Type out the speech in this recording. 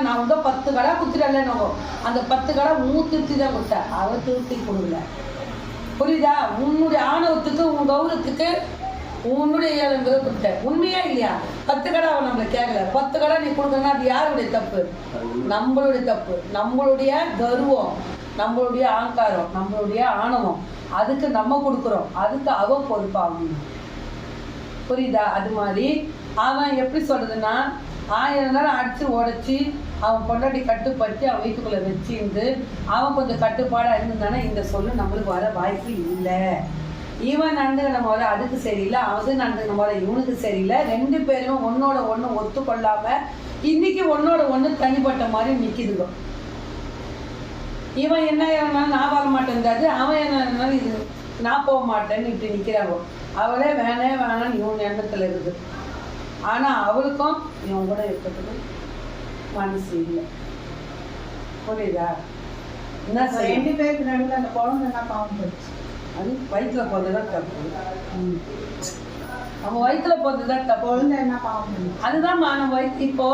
நான் வந்து 10 கடை குத்துட்டேன். அந்த 10 கடை திருப்தி தான் கொடுத்தேன். அவன் திருப்தி கொடுக்கல. புரியுதா? உன்னுடைய ஆணவத்துக்கு உன் கௌரவத்துக்கு உன்னுடைய ஏழுங்கிறத கொடுத்தேன். உண்மையா இல்லையா? 10 கடை அவன் நம்மளை கேட்கல. 10 கடை நீ கொடுக்கணும்னா அது யாருடைய தப்பு? நம்மளுடைய தப்பு. நம்மளுடைய கர்வம், நம்மளுடைய ஆங்காரம், நம்மளுடைய ஆணவம். அதுக்கு நம்ம கொடுக்குறோம். அதுக்கு அவன் பொறுப்பாகணும். புரியுதா? அது மாதிரி அவன் எப்படி சொல்றதுன்னா 1000 நேரம் அடிச்சு உடச்சி அவன் பொண்டாட்டி கட்டுப்படுத்தி அவன் வீட்டுக்குள்ள வச்சிருந்து அவன் கொஞ்சம் கட்டுப்பாடாக இருந்திருந்தானா இந்த சொல்லு நம்மளுக்கு வர வாய்ப்பு இல்லை. இவன் நடந்துக்கிற முறை அதுக்கு சரியில்லை, அவன் நடந்துக்கிற முறை இவனுக்கு சரியில்லை. 2 பேரும் ஒன்னோட ஒன்று ஒத்துக்கொள்ளாம இன்னைக்கு ஒன்னோட ஒன்று தனிப்பட்ட மாதிரி நிற்கிதுங்க. இவன் என்ன இருந்தாலும் நான் வர மாட்டேன்றாது, அவன் என்ன இருந்தாலும் இது நான் போக மாட்டேன்னு இப்படி நிற்கிறாவோ. அவளே வேணான்னு இவன் எண்ணத்தில் இருக்குது. ஆனால் அவளுக்கும் இவன் கூட இருக்கிறதுக்கு மனசு இல்லை. புரியுதா? என்ன 2 பேருக்கு நடுவில் அந்த குழந்தை என்ன பாவம் போச்சு? அது வயிற்றுல போகிறதுதான் தப்பு. அவன் வயிற்றுல போகிறதுதான் தப்பு. குழந்தை என்ன பாவம்? அதுதான் நம்ம வயிற்று இப்போ